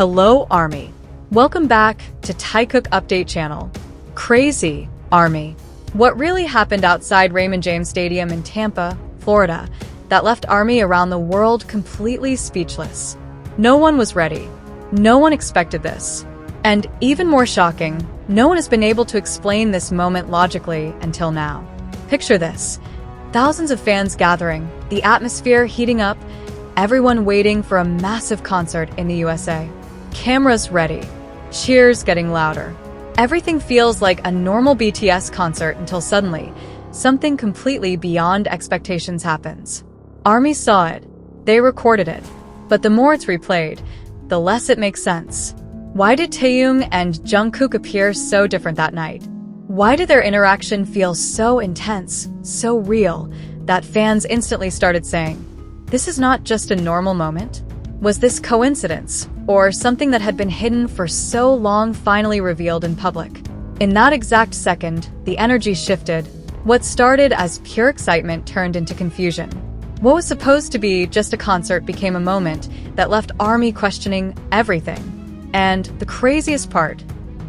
Hello, ARMY. Welcome back to Taekook Update Channel. Crazy, ARMY. What really happened outside Raymond James Stadium in Tampa, Florida, that left ARMY around the world completely speechless? No one was ready. No one expected this. And even more shocking, no one has been able to explain this moment logically until now. Picture this. Thousands of fans gathering, the atmosphere heating up, everyone waiting for a massive concert in the USA. Cameras ready, cheers getting louder. Everything feels like a normal BTS concert until suddenly, something completely beyond expectations happens. ARMY saw it. They recorded it. But the more it's replayed, the less it makes sense. Why did Taehyung and Jungkook appear so different that night? Why did their interaction feel so intense, so real, that fans instantly started saying, "This is not just a normal moment"? Was this coincidence, or something that had been hidden for so long finally revealed in public? In that exact second, the energy shifted. What started as pure excitement turned into confusion. What was supposed to be just a concert became a moment that left ARMY questioning everything. And the craziest part,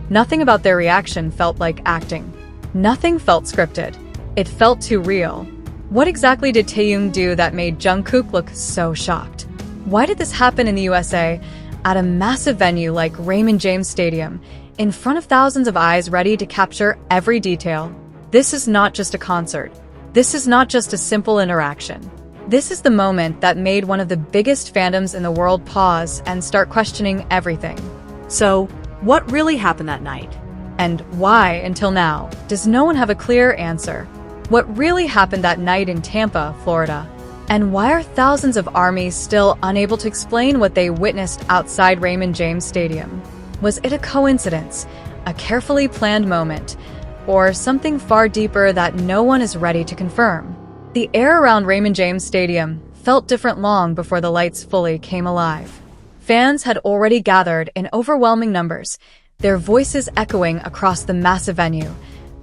nothing about their reaction felt like acting. Nothing felt scripted. It felt too real. What exactly did Taehyung do that made Jungkook look so shocked? Why did this happen in the USA, at a massive venue like Raymond James Stadium, in front of thousands of eyes ready to capture every detail? This is not just a concert. This is not just a simple interaction. This is the moment that made one of the biggest fandoms in the world pause and start questioning everything. So, what really happened that night? And why, until now, does no one have a clear answer? What really happened that night in Tampa, Florida? And why are thousands of ARMY still unable to explain what they witnessed outside Raymond James Stadium? Was it a coincidence, a carefully planned moment, or something far deeper that no one is ready to confirm? The air around Raymond James Stadium felt different long before the lights fully came alive. Fans had already gathered in overwhelming numbers, their voices echoing across the massive venue,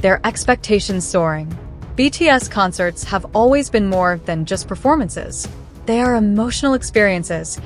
their expectations soaring. BTS concerts have always been more than just performances. They are emotional experiences,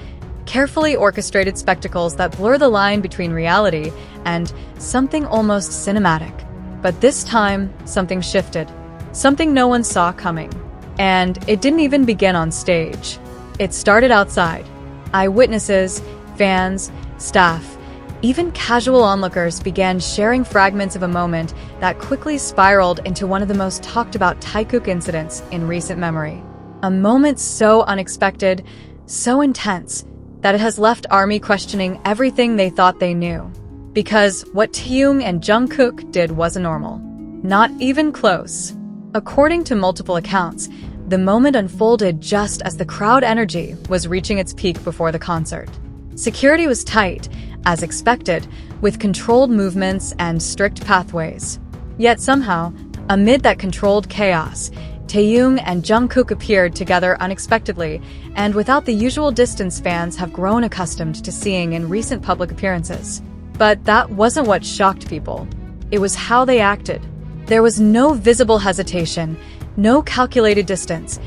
carefully orchestrated spectacles that blur the line between reality and something almost cinematic. But this time, something shifted, something no one saw coming. And it didn't even begin on stage. It started outside. Eyewitnesses, fans, staff, even casual onlookers began sharing fragments of a moment that quickly spiraled into one of the most talked about Taekook incidents in recent memory. A moment so unexpected, so intense, that it has left ARMY questioning everything they thought they knew. Because what Taehyung and Jungkook did wasn't normal. Not even close. According to multiple accounts, the moment unfolded just as the crowd energy was reaching its peak before the concert. Security was tight, as expected, with controlled movements and strict pathways. Yet somehow, amid that controlled chaos, Taehyung and Jungkook appeared together unexpectedly and without the usual distance fans have grown accustomed to seeing in recent public appearances. But that wasn't what shocked people. It was how they acted. There was no visible hesitation, no calculated distance,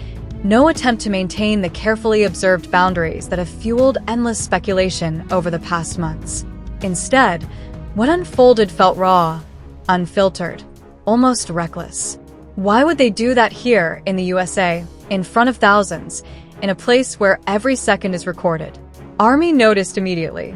no attempt to maintain the carefully observed boundaries that have fueled endless speculation over the past months. Instead, what unfolded felt raw, unfiltered, almost reckless. Why would they do that here in the USA, in front of thousands, in a place where every second is recorded? ARMY noticed immediately.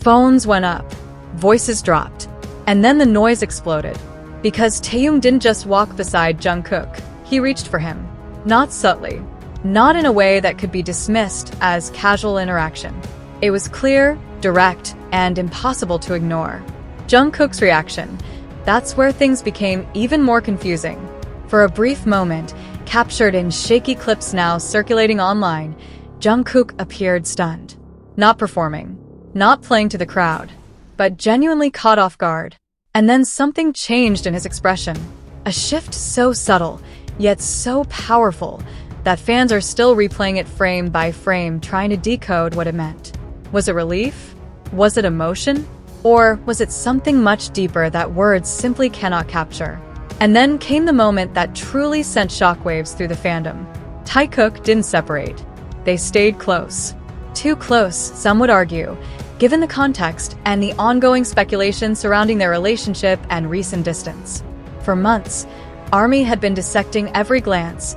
Phones went up, voices dropped, and then the noise exploded. Because Taehyung didn't just walk beside Jungkook, he reached for him. Not subtly, not in a way that could be dismissed as casual interaction. It was clear, direct, and impossible to ignore. Jungkook's reaction, that's where things became even more confusing. For a brief moment, captured in shaky clips now circulating online, Jungkook appeared stunned. Not performing, not playing to the crowd, but genuinely caught off guard. And then something changed in his expression. A shift so subtle, yet so powerful, that fans are still replaying it frame by frame, trying to decode what it meant. Was it relief? Was it emotion? Or was it something much deeper that words simply cannot capture? And then came the moment that truly sent shockwaves through the fandom. Taekook didn't separate. They stayed close. Too close, some would argue. given the context and the ongoing speculation surrounding their relationship and recent distance. For months, ARMY had been dissecting every glance,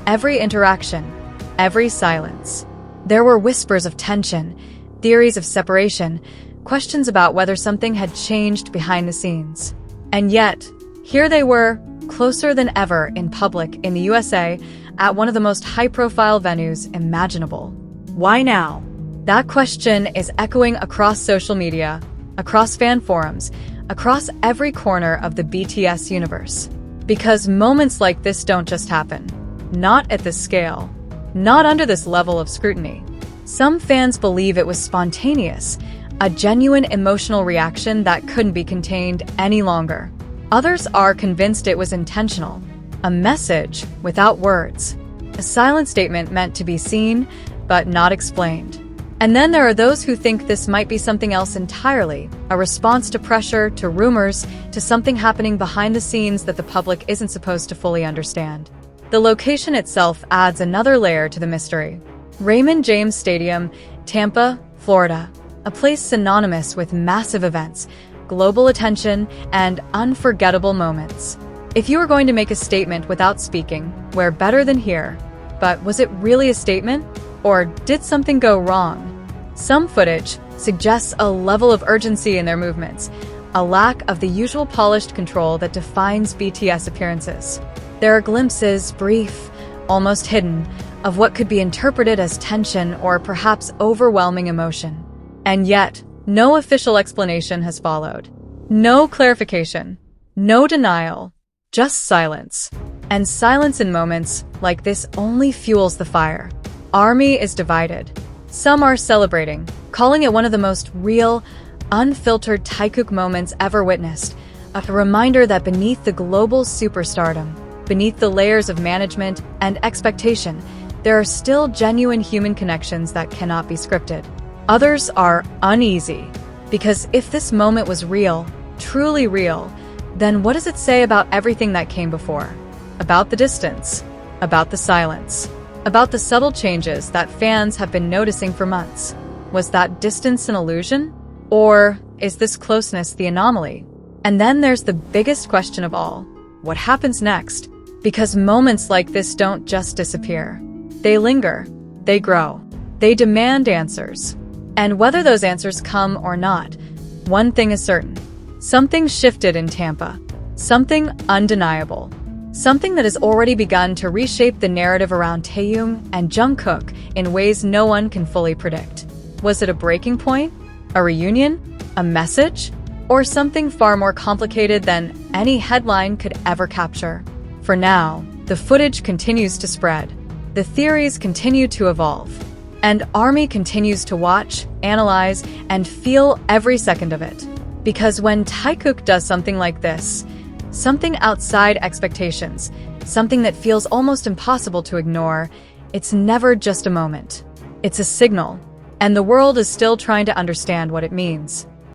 every interaction, every silence. There were whispers of tension, theories of separation, questions about whether something had changed behind the scenes. And yet, here they were, closer than ever in public in the USA, at one of the most high-profile venues imaginable. Why now? That question is echoing across social media, across fan forums, across every corner of the BTS universe. Because moments like this don't just happen. Not at this scale. Not under this level of scrutiny. Some fans believe it was spontaneous, a genuine emotional reaction that couldn't be contained any longer. Others are convinced it was intentional, a message without words, a silent statement meant to be seen but not explained. And then there are those who think this might be something else entirely, a response to pressure, to rumors, to something happening behind the scenes that the public isn't supposed to fully understand. The location itself adds another layer to the mystery. Raymond James Stadium, Tampa, Florida, a place synonymous with massive events, global attention, and unforgettable moments. If you were going to make a statement without speaking, where better than here? But was it really a statement? Or did something go wrong? Some footage suggests a level of urgency in their movements, a lack of the usual polished control that defines BTS appearances. There are glimpses, brief, almost hidden, of what could be interpreted as tension or perhaps overwhelming emotion. And yet, no official explanation has followed. No clarification. No denial. Just silence. And silence in moments like this only fuels the fire. ARMY is divided. Some are celebrating, calling it one of the most real, unfiltered Taekook moments ever witnessed, a reminder that beneath the global superstardom, beneath the layers of management and expectation, there are still genuine human connections that cannot be scripted. Others are uneasy, because if this moment was real, truly real, then what does it say about everything that came before? About the distance, about the silence, about the subtle changes that fans have been noticing for months. Was that distance an illusion? Or is this closeness the anomaly? And then there's the biggest question of all. What happens next? Because moments like this don't just disappear. They linger. They grow. They demand answers. And whether those answers come or not, one thing is certain. Something shifted in Tampa. Something undeniable. Something that has already begun to reshape the narrative around Taehyung and Jungkook in ways no one can fully predict. Was it a breaking point? A reunion? A message? Or something far more complicated than any headline could ever capture? For now, the footage continues to spread. The theories continue to evolve. And ARMY continues to watch, analyze, and feel every second of it. Because when Taekook does something like this, something outside expectations, something that feels almost impossible to ignore, it's never just a moment. It's a signal, and the world is still trying to understand what it means.